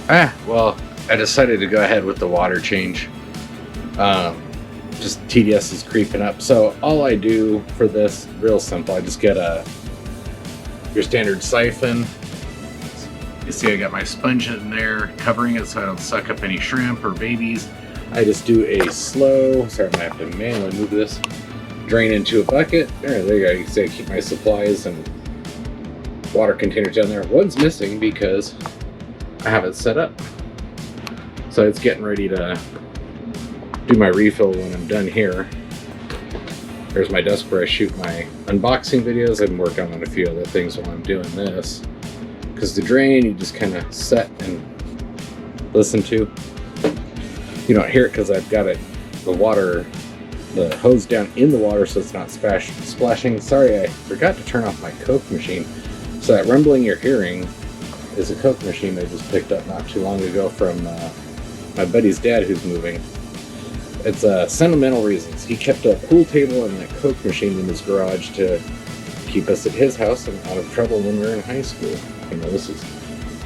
Well, I decided to go ahead with the water change. Just TDS is creeping up. So all I do for this, real simple, I just get your standard siphon. You see I got my sponge in there covering it so I don't suck up any shrimp or babies. I just do a slow, sorry, I'm gonna have to manually move this, drain into a bucket. There you go, you can see I keep my supplies and water containers down there. One's missing because I have it set up. So it's getting ready to do my refill when I'm done here. There's my desk where I shoot my unboxing videos. I've been working on a few other things while I'm doing this. Because the drain, you just kind of set and listen to. You don't hear it because I've got the hose down in the water so it's not splashing. Sorry, I forgot to turn off my Coke machine. So that rumbling you're hearing is a Coke machine I just picked up not too long ago from my buddy's dad who's moving. It's sentimental reasons. He kept a pool table and that Coke machine in his garage to keep us at his house and out of trouble when we were in high school. You know, this is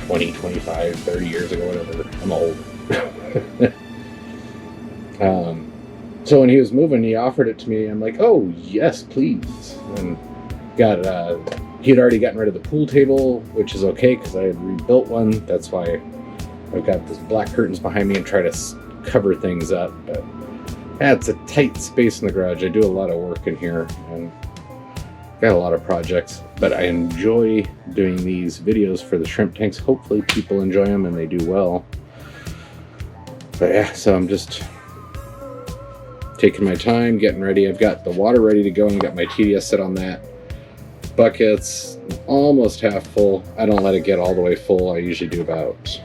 20, 25, 30 years ago, whatever. I'm old. So when he was moving, he offered it to me. I'm like, oh, yes, please. And he had already gotten rid of the pool table, which is okay because I had rebuilt one. That's why I've got this black curtains behind me and try to cover things up. But yeah, it's a tight space in the garage. I do a lot of work in here and got a lot of projects, but I enjoy doing these videos for the shrimp tanks. Hopefully people enjoy them and they do well. But yeah, so I'm just taking my time, getting ready. I've got the water ready to go and got my TDS set on that. Bucket's almost half full. I don't let it get all the way full. I usually do about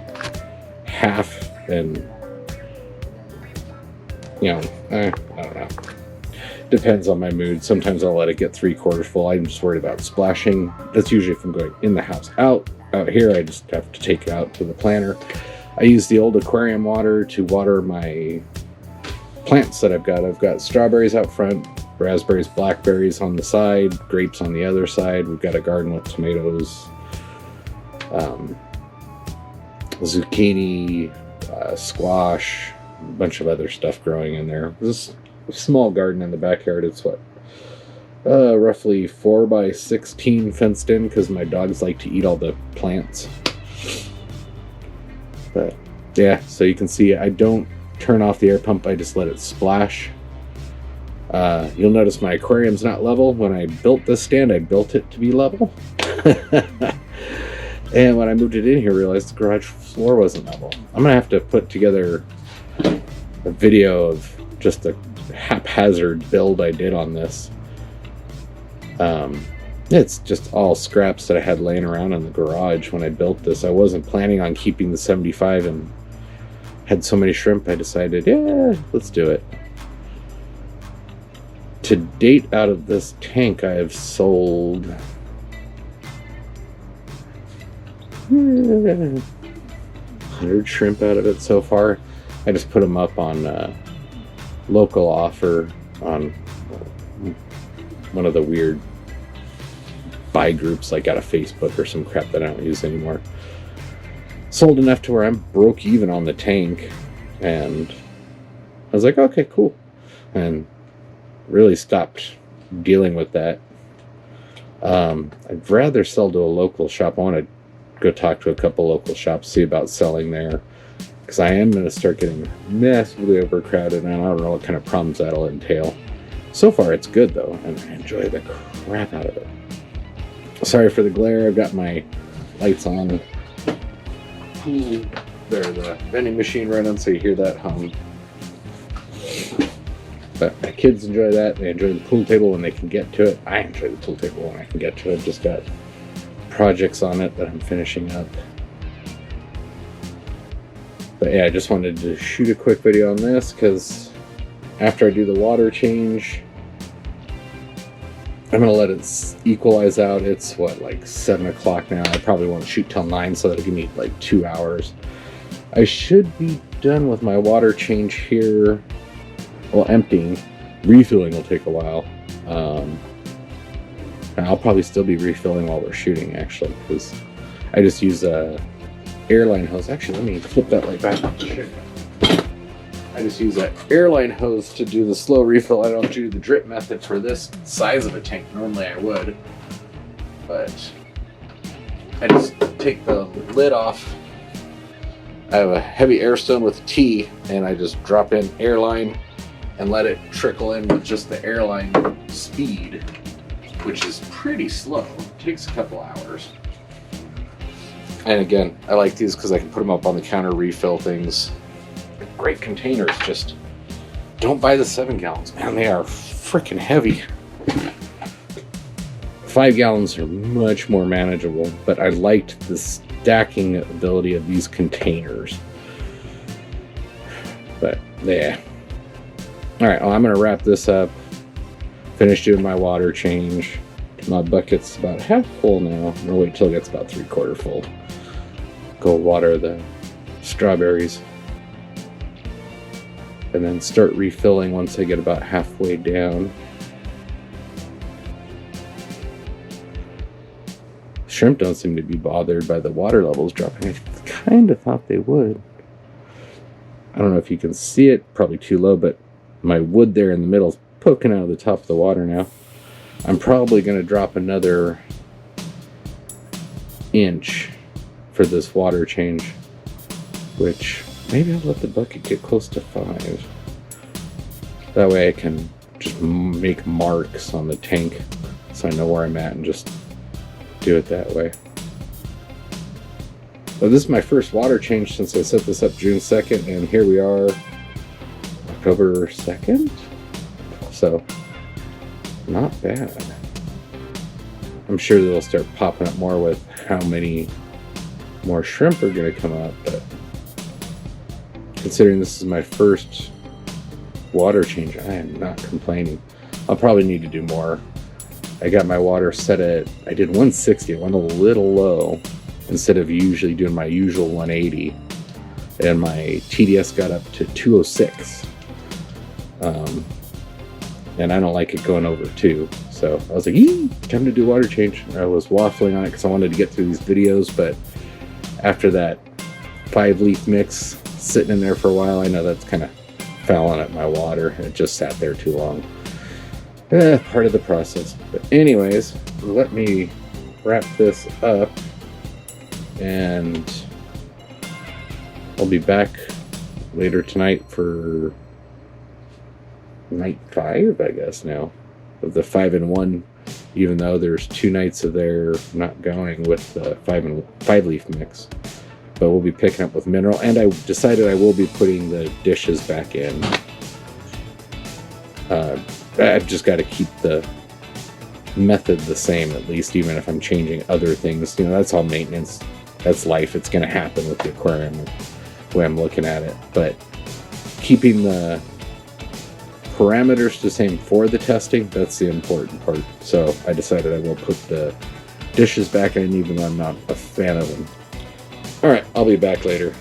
half, and you know, I don't know. Depends on my mood. Sometimes I'll let it get 3/4 full. I'm just worried about splashing. That's usually if I'm going in the house. Out here, I just have to take it out to the planter. I use the old aquarium water to water my plants that I've got. I've got strawberries out front, raspberries, blackberries on the side, grapes on the other side. We've got a garden with tomatoes, zucchini, squash, a bunch of other stuff growing in there. This small garden in the backyard. It's roughly 4x16 fenced in because my dogs like to eat all the plants. But yeah, so you can see I don't turn off the air pump. I just let it splash. You'll notice my aquarium's not level. When I built this stand, I built it to be level. And when I moved it in here, I realized the garage floor wasn't level. I'm gonna have to put together a video of just the haphazard build I did on this. It's just all scraps that I had laying around in the garage when I built this. I wasn't planning on keeping the 75 and had so many shrimp, I decided, yeah, let's do it. To date, out of this tank, I have sold 100 shrimp out of it so far. I just put them up on local offer on one of the weird buy groups like out of Facebook or some crap that I don't use anymore. Sold enough to where I'm broke even on the tank, and I was like, okay, cool, and really stopped dealing with that. I'd rather sell to a local shop. I want to go talk to a couple local shops, see about selling there, because I am going to start getting massively overcrowded, and I don't know what kind of problems that'll entail. So far it's good though, and I enjoy the crap out of it. Sorry for the glare. I've got my lights on. There's the vending machine running, so you hear that hum. But my kids enjoy that. They enjoy the pool table when they can get to it. I enjoy the pool table when I can get to it. Just got projects on it that I'm finishing up. But yeah, I just wanted to shoot a quick video on this because after I do the water change, I'm going to let it equalize out. It's what, like 7 o'clock now. I probably won't shoot till 9, so that'll give me like 2 hours. I should be done with my water change here. Well, emptying. Refilling will take a while. And I'll probably still be refilling while we're shooting, actually, because I just use airline hose. Actually, let me flip that right back. I just use that airline hose to do the slow refill. I don't do the drip method for this size of a tank. Normally I would, but I just take the lid off. I have a heavy air stone with a T, and I just drop in airline and let it trickle in with just the airline speed, which is pretty slow. It takes a couple hours. And again, I like these because I can put them up on the counter, refill things. Great containers. Just don't buy the 7 gallons. Man, they are freaking heavy. 5 gallons are much more manageable, but I liked the stacking ability of these containers. But yeah. All right, well, I'm gonna wrap this up. Finish doing my water change. My bucket's about half full now. I'm gonna wait till it gets about 3/4 full. Go water the strawberries. And then start refilling once I get about halfway down. Shrimp don't seem to be bothered by the water levels dropping. I kind of thought they would. I don't know if you can see it, probably too low, but my wood there in the middle is poking out of the top of the water now. I'm probably going to drop another inch for this water change, which maybe I'll let the bucket get close to 5. That way I can just make marks on the tank so I know where I'm at and just do it that way. But this is my first water change since I set this up June 2nd, and here we are October 2nd. So, not bad. I'm sure they'll start popping up more with how many more shrimp are going to come up, but considering this is my first water change, I am not complaining. I'll probably need to do more. I got my water set at, I did 160, I went a little low instead of usually doing my usual 180, and my TDS got up to 206. And I don't like it going over 2. So I was like, time to do water change. I was waffling on it because I wanted to get through these videos, but after that 5-leaf mix sitting in there for a while, I know that's kind of fouling at my water. It just sat there too long. Part of the process. But anyways, let me wrap this up, and I'll be back later tonight for night 5, I guess now, of the 5-in-1, even though there's 2 nights of there not going with the 5-leaf mix. But we'll be picking up with mineral, and I decided I will be putting the dishes back in. I've just got to keep the method the same, at least, even if I'm changing other things. You know, that's all maintenance. That's life. It's going to happen with the aquarium, the way I'm looking at it. But keeping the parameters the same for the testing, that's the important part. So I decided I will put the dishes back in, even though I'm not a fan of them. All right, I'll be back later.